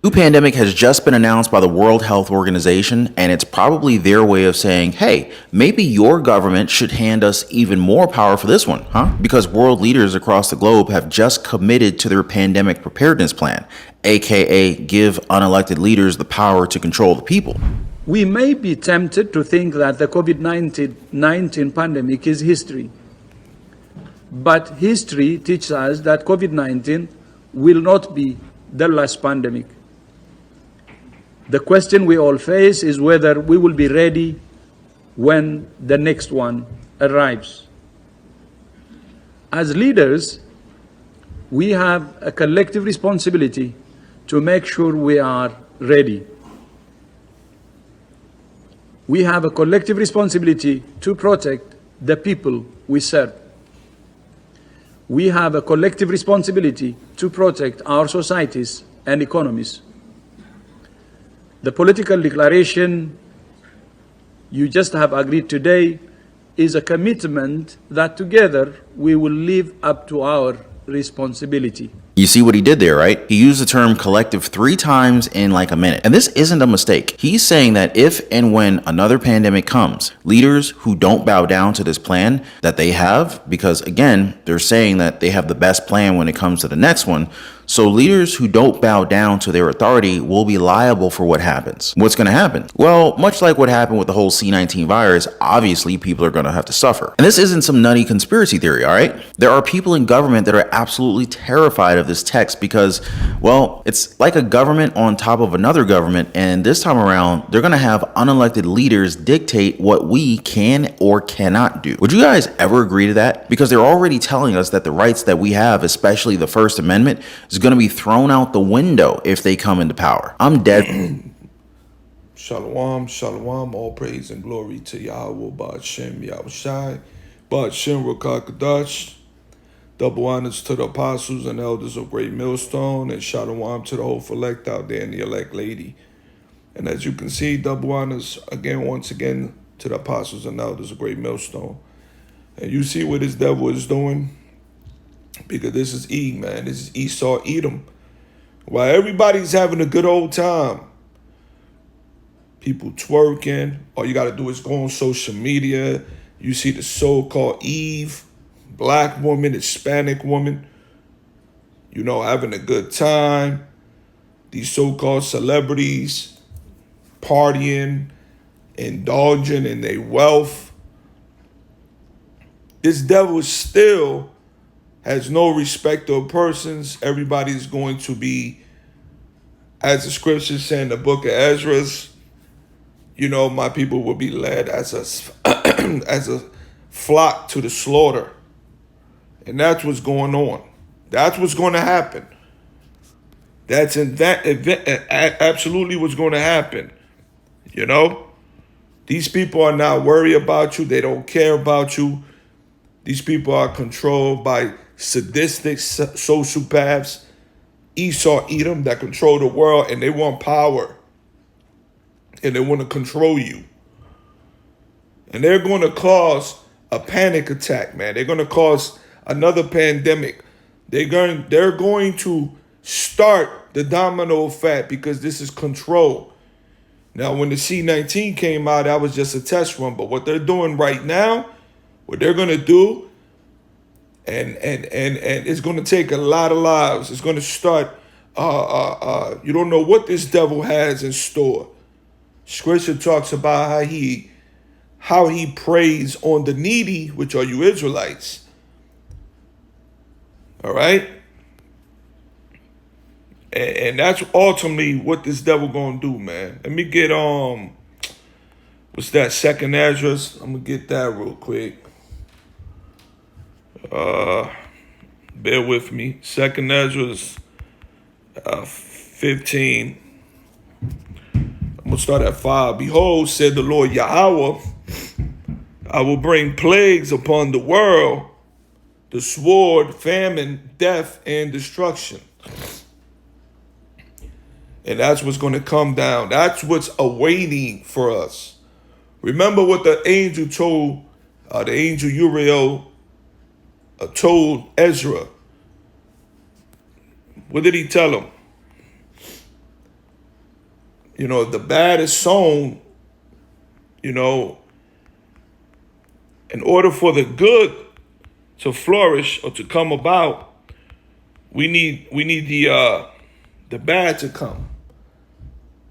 New pandemic has just been announced by the World Health Organization, and it's probably their way of saying, hey, maybe your government should hand us even more power for this one, huh? Because world leaders across the globe have just committed to their pandemic preparedness plan, aka give unelected leaders the power to control the people. We may be tempted to think that the COVID-19 pandemic is history. But history teaches us that COVID-19 will not be the last pandemic. The question we all face is whether we will be ready when the next one arrives. As leaders, we have a collective responsibility to make sure we are ready. We have a collective responsibility to protect the people we serve. We have a collective responsibility to protect our societies and economies. The political declaration you just have agreed today is a commitment that together we will live up to our responsibility. You see what he did there, right? He used the term collective 3 times in like a minute. And this isn't a mistake. He's saying that if and when another pandemic comes, leaders who don't bow down to this plan that they have, because again, they're saying that they have the best plan when it comes to the next one. So leaders who don't bow down to their authority will be liable for what happens. What's going to happen? Well, much like what happened with the whole C-19 virus, obviously people are going to have to suffer. And this isn't some nutty conspiracy theory, all right? There are people in government that are absolutely terrified of this text because, well, it's like a government on top of another government, and this time around, they're going to have unelected leaders dictate what we can or cannot do. Would you guys ever agree to that? Because they're already telling us that the rights that we have, especially the First Amendment, is going to be thrown out the window if they come into power. I'm dead. Shalom, shalom, all praise and glory to Yahweh, Ba'ashem, Yahushai, Ba'ashem, Rakakadash. Double honors to the apostles and elders of Great Millstone, and shalom to the whole elect out there and the elect lady. And as you can see, double honors again, once again, to the apostles and elders of Great Millstone. And you see what this devil is doing? Because this is man. This is Esau, Edom. While everybody's having a good old time, people twerking, all you got to do is go on social media. You see the so-called Eve, black woman, Hispanic woman, having a good time. These so-called celebrities partying, indulging in their wealth. This devil still has no respect of persons. Everybody's going to be, as the scriptures say in the book of Ezra's, my people will be led as a flock to the slaughter. And that's what's going on. That's what's going to happen. That's absolutely what's going to happen. These people are not worried about you. They don't care about you. These people are controlled by sadistic sociopaths, Esau, Edom, that control the world, and they want power. And they want to control you. And they're going to cause a panic attack, man. They're going to cause another pandemic. They're going to start the domino effect because this is control. Now, when the C-19 came out, that was just a test run. But what they're doing right now, what they're going to do, and it's going to take a lot of lives. It's going to start, you don't know what this devil has in store. Scripture talks about how he preys on the needy, which are you Israelites. All right? And that's ultimately what this devil gonna do, man. Let me get what's that, second address? I'm gonna get that real quick. Bear with me. Second address 15. I'm gonna start at 5. Behold, said the Lord Yahweh, I will bring plagues upon the world, the sword, famine, death, and destruction. And that's what's going to come down. That's what's awaiting for us. Remember what the angel told, the angel Uriel told Ezra. What did he tell him? the bad is sown, in order for the good to flourish or to come about, we need the bad to come.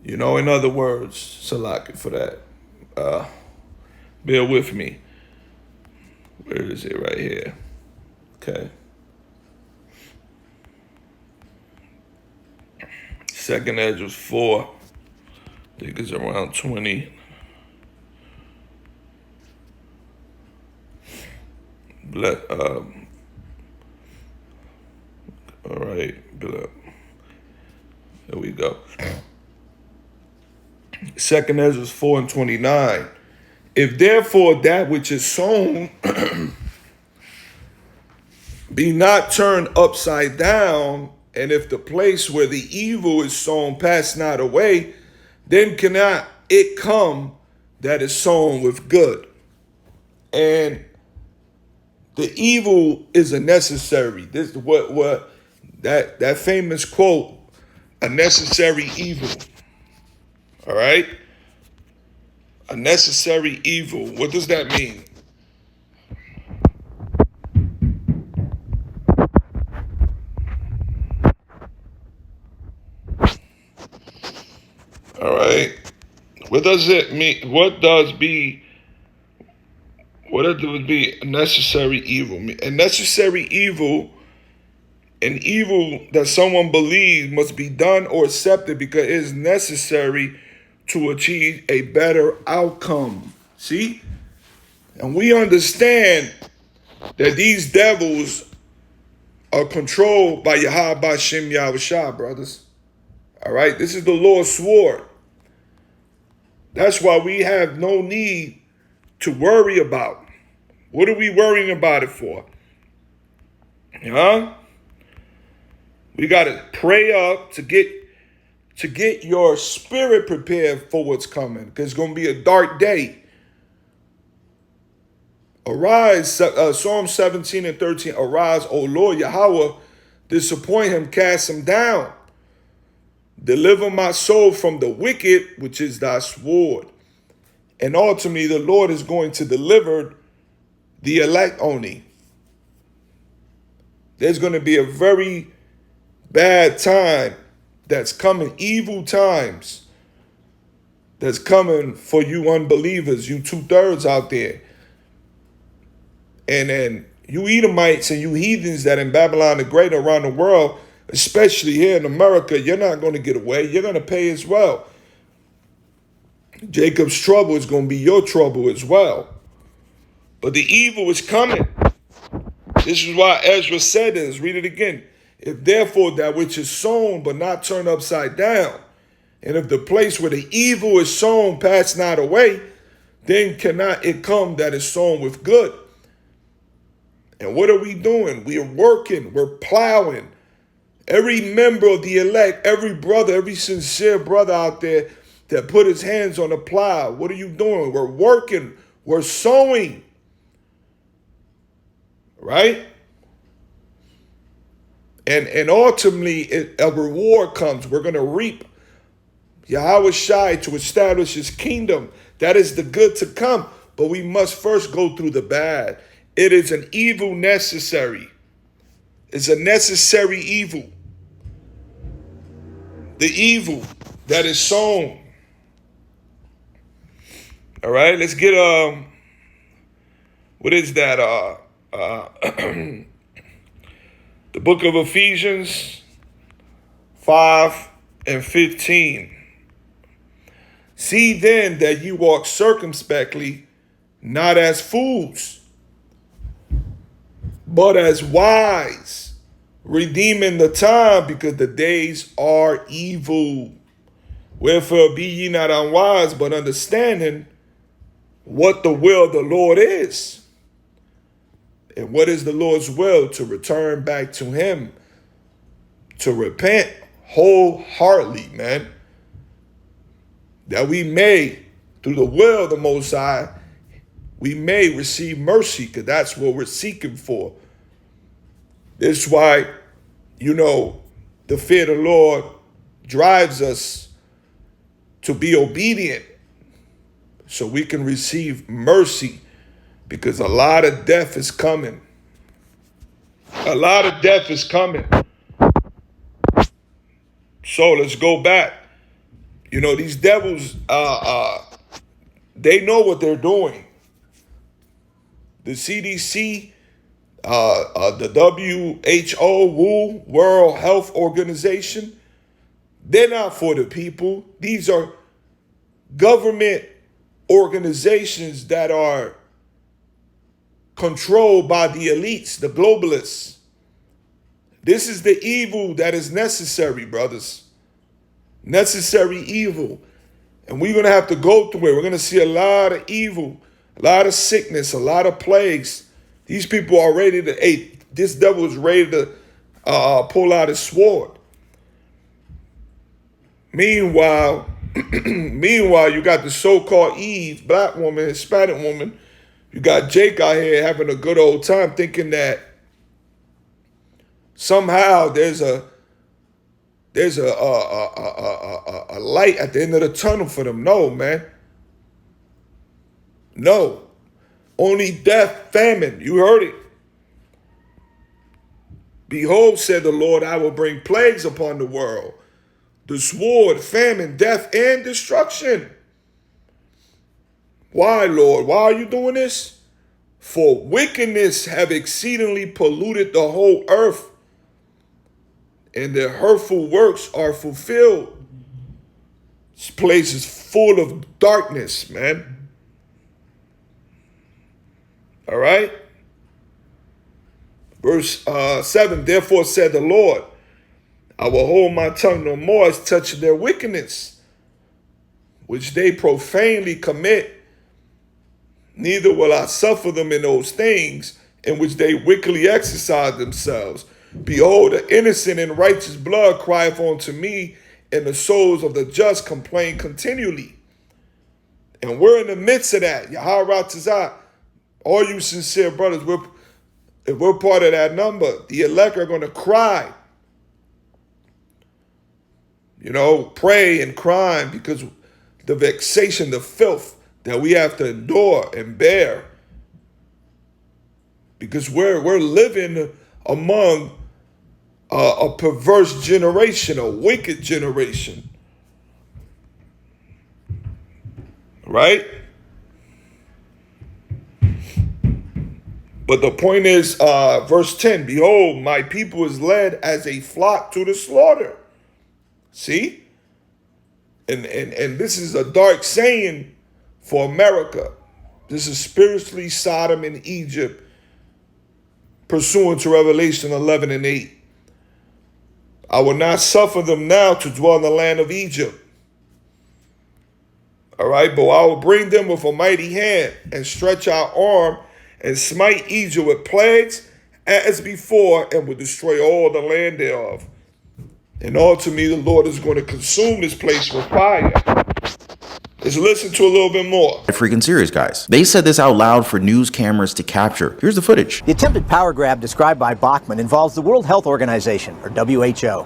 In other words, Salaki for that. Bear with me. Where is it? Right here. Okay. Second Ezra 4. I think it's around 20. All right. There we go. Second Ezra 4 and 29. If therefore that which is sown be not turned upside down, and if the place where the evil is sown pass not away, then cannot it come that is sown with good. And the evil is a necessary. This is what that famous quote, a necessary evil. All right? A necessary evil. What does that mean? All right. What does it mean? What does be a necessary evil mean? A necessary evil, an evil that someone believes must be done or accepted because it is necessary to achieve a better outcome. See? And we understand that these devils are controlled by Yahweh Bashem Yahushua, brothers. All right? This is the Lord's sword. That's why we have no need to worry about. What are we worrying about it for? Huh? We got to pray up to get your spirit prepared for what's coming, because it's going to be a dark day. Arise, Psalm 17 and 13, arise, O Lord Yahweh, disappoint him, cast him down. Deliver my soul from the wicked, which is thy sword. And ultimately, the Lord is going to deliver the elect only. There's going to be a very bad time that's coming, evil times that's coming for you unbelievers, you 2/3 out there. And then you Edomites and you heathens that in Babylon the Great around the world, especially here in America, you're not going to get away. You're going to pay as well. Jacob's trouble is going to be your trouble as well. But the evil is coming. This is why Ezra said this. Read it again. If therefore that which is sown but not turned upside down, and if the place where the evil is sown pass not away, then cannot it come that is sown with good. And what are we doing? We are working. We're plowing. Every member of the elect, every brother, every sincere brother out there that put his hands on the plow, what are you doing? We're working. We're sowing. Right? And ultimately, a reward comes. We're going to reap Yahweh Shai to establish his kingdom. That is the good to come. But we must first go through the bad. It is an evil necessary. It's a necessary evil. The evil that is sown. All right, let's get what is that? The book of Ephesians 5 and 15. See then that you walk circumspectly, not as fools, but as wise, redeeming the time, because the days are evil. Wherefore be ye not unwise, but understanding what the will of the Lord is. And what is the Lord's will? To return back to him, to repent wholeheartedly, man, that we may, through the will of the Most High, we may receive mercy, because that's what we're seeking for. This is why, the fear of the Lord drives us to be obedient so we can receive mercy, because a lot of death is coming. A lot of death is coming. So let's go back. You know, these devils, they know what they're doing. The CDC, the WHO, World Health Organization, they're not for the people. These are government organizations that are controlled by the elites, the globalists. This is the evil that is necessary, brothers. Necessary evil. And we're going to have to go through it. We're going to see a lot of evil, a lot of sickness, a lot of plagues. These people are ready to, hey, this devil is ready to pull out his sword. Meanwhile, you got the so-called Eve, black woman, Hispanic woman. You got Jake out here having a good old time thinking that somehow there's a light at the end of the tunnel for them. No, man. No. Only death, famine. You heard it. Behold, said the Lord, I will bring plagues upon the world. The sword, famine, death, and destruction. Why, Lord? Why are you doing this? For wickedness have exceedingly polluted the whole earth, and their hurtful works are fulfilled. This place is full of darkness, man. All right? Verse 7, therefore said the Lord, I will hold my tongue no more as touching their wickedness, which they profanely commit. Neither will I suffer them in those things in which they wickedly exercise themselves. Behold, the innocent and righteous blood crieth unto me, and the souls of the just complain continually. And we're in the midst of that. Yahweh Tazah, all you sincere brothers, if we're part of that number, the elect are going to cry. You know, pray and cry because the vexation, the filth that we have to endure and bear. Because we're living among a perverse generation, a wicked generation. Right? But the point is, verse 10, behold, my people is led as a flock to the slaughter. See? And this is a dark saying for America. This is spiritually Sodom and Egypt, pursuant to Revelation 11 and 8. I will not suffer them now to dwell in the land of Egypt. All right, but I will bring them with a mighty hand and stretch out arm and smite Egypt with plagues as before, and will destroy all the land thereof. And ultimately, the Lord is going to consume this place with fire. Let's listen to a little bit more. Freaking serious, guys. They said this out loud for news cameras to capture. Here's the footage. The attempted power grab described by Bachmann involves the World Health Organization, or WHO.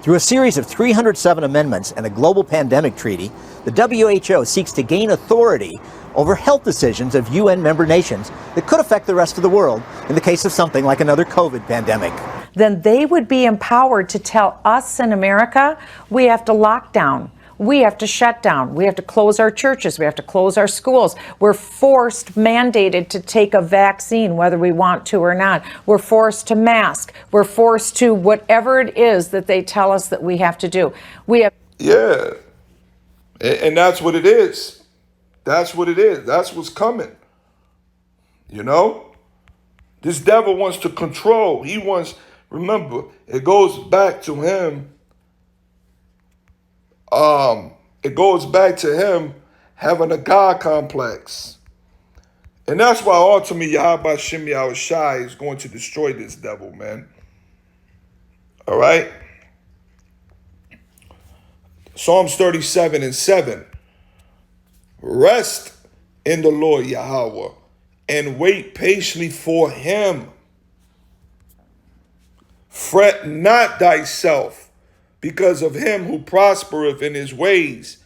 Through a series of 307 amendments and a global pandemic treaty, the WHO seeks to gain authority over health decisions of UN member nations that could affect the rest of the world in the case of something like another COVID pandemic. Then they would be empowered to tell us in America, we have to lock down. We have to shut down. We have to close our churches. We have to close our schools. We're forced, mandated to take a vaccine, whether we want to or not. We're forced to mask. We're forced to whatever it is that they tell us that we have to do. We have. Yeah. And that's what it is. That's what it is. That's what's coming. You know? This devil wants to control. He wants, remember, it goes back to him. It goes back to him having a God complex. And that's why ultimately Yahweh Shem Yahushai is going to destroy this devil, man. All right? Psalms 37 and 7. Rest in the Lord Yahweh and wait patiently for him. Fret not thyself because of him who prospereth in his ways,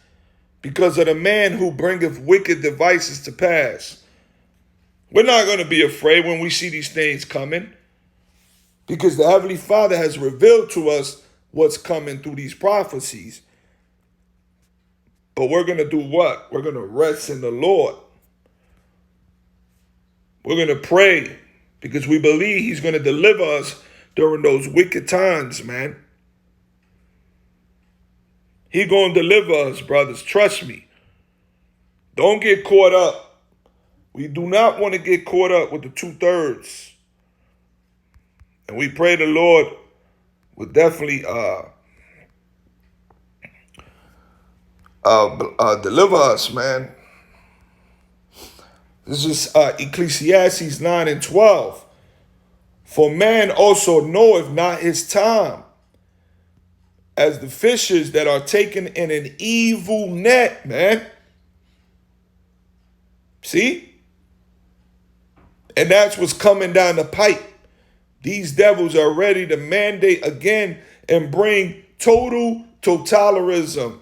because of the man who bringeth wicked devices to pass. We're not going to be afraid when we see these things coming, because the Heavenly Father has revealed to us what's coming through these prophecies. But we're going to do what? We're going to rest in the Lord. We're going to pray because we believe he's going to deliver us during those wicked times, man. He's going to deliver us, brothers. Trust me. Don't get caught up. We do not want to get caught up with the 2/3. And we pray the Lord will definitely deliver us, man. This is Ecclesiastes 9:12. For man also knoweth not his time, as the fishes that are taken in an evil net, man. See? And that's what's coming down the pipe. These devils are ready to mandate again and bring totalitarianism,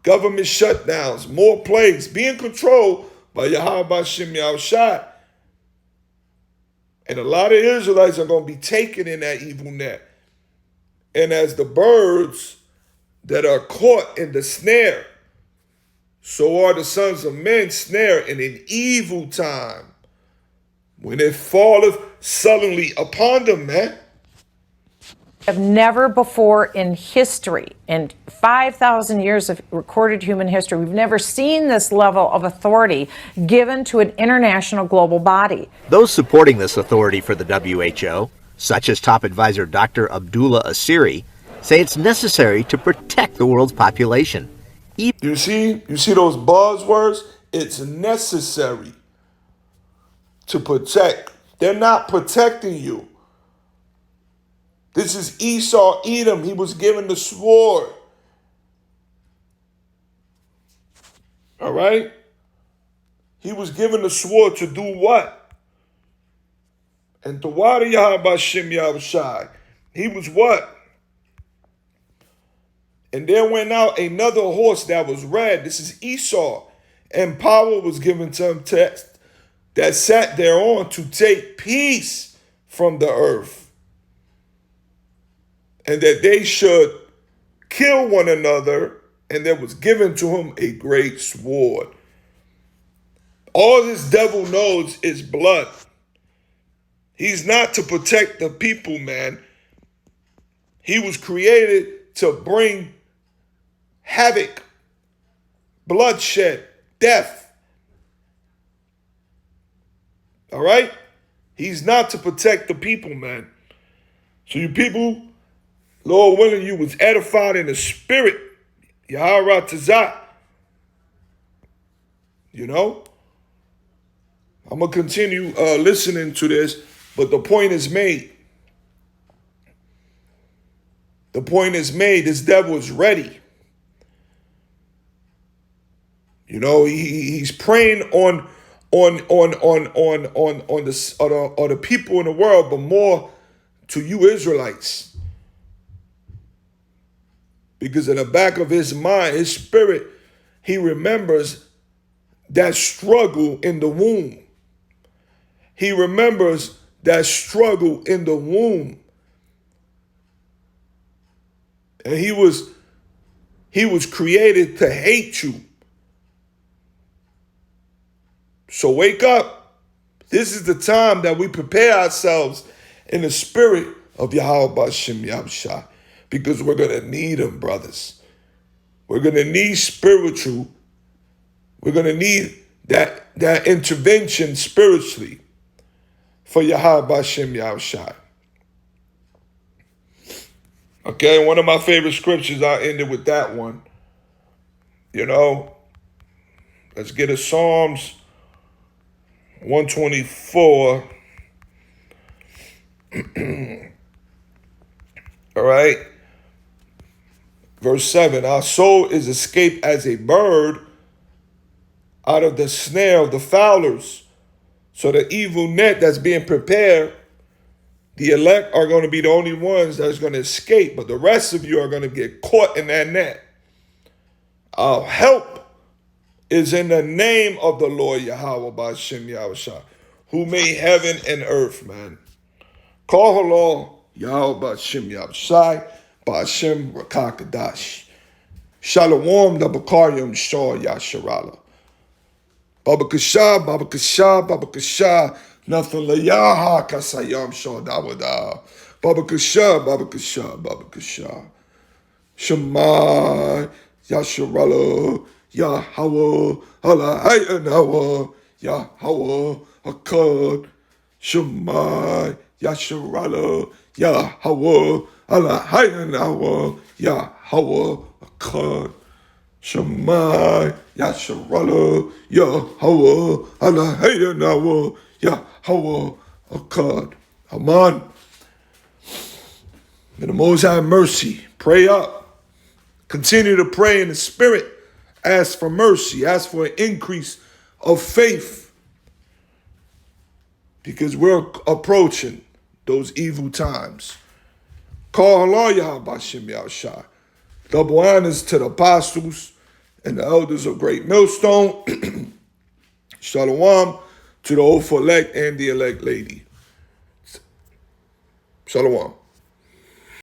government shutdowns, more plagues, being controlled by Yahweh Shem Yahushua. And a lot of Israelites are going to be taken in that evil net. And as the birds that are caught in the snare, so are the sons of men snared in an evil time, when it falleth suddenly upon them, man. Have never before in history, in 5,000 years of recorded human history, we've never seen this level of authority given to an international global body. Those supporting this authority for the WHO, such as top advisor Dr. Abdullah Asiri, say it's necessary to protect the world's population. You see those buzzwords? It's necessary to protect. They're not protecting you. This is Esau, Edom. He was given the sword. All right? He was given the sword to do what? And to water Yahweh Shem Yahushai. He was what? And there went out another horse that was red. This is Esau. And power was given to him that sat thereon to take peace from the earth. And that they should kill one another, and there was given to him a great sword. All this devil knows is blood. He's not to protect the people, man. He was created to bring havoc, bloodshed, death. All right? He's not to protect the people, man. So you people, Lord willing, you was edified in the spirit. Yahweh Tazat. You know? I'm going to continue listening to this, but the point is made. The point is made. This devil is ready. You know, he's preying on the people in the world, but more to you Israelites. Because in the back of his mind, his spirit, he remembers that struggle in the womb. He remembers that struggle in the womb. And he was created to hate you. So wake up. This is the time that we prepare ourselves in the spirit of Yahweh Shem Yahushua. Because we're going to need him, brothers. We're going to need spiritual. We're going to need that intervention spiritually for Yahweh Shem Yahushua. Okay, one of my favorite scriptures, I ended with that one. You know, let's get a Psalms 124. All right. Verse 7, our soul is escaped as a bird out of the snare of the fowlers. So the evil net that's being prepared, the elect are going to be the only ones that's going to escape, but the rest of you are going to get caught in that net. Our help is in the name of the Lord Yahweh Ba'Shem Yahushua, who made heaven and earth, man. Call Allah Yahweh Ba'Shem Yahushua, Ba'Shem Rakakadash. Shalom da Bakaryam Shah Yasharala. Baba Kasha, Baba Kasha, Baba Kasha, nothing la Yaha Kasayam Shah Dawada. Baba Kasha, Baba Kasha, Baba Kasha. Shema Yasharala, Yahweh, Allah Hayanawa, Yahweh, Akkad. Shema Yasharala, Yahweh, Allah Hayanawa, Yahweh, Akkad. Shema Yasharala, Yahweh, Allah Hayanawa, Yahweh, Akkad. Aman. May the Most High have mercy. Pray up. Continue to pray in the Spirit. Ask for mercy. Ask for an increase of faith. Because we're approaching those evil times. Call Allah Yahweh Ba'Shem Yahushua. Double honors to the apostles and the elders of Great Millstone. Shalom to the Oath elect and the elect lady. Shalom.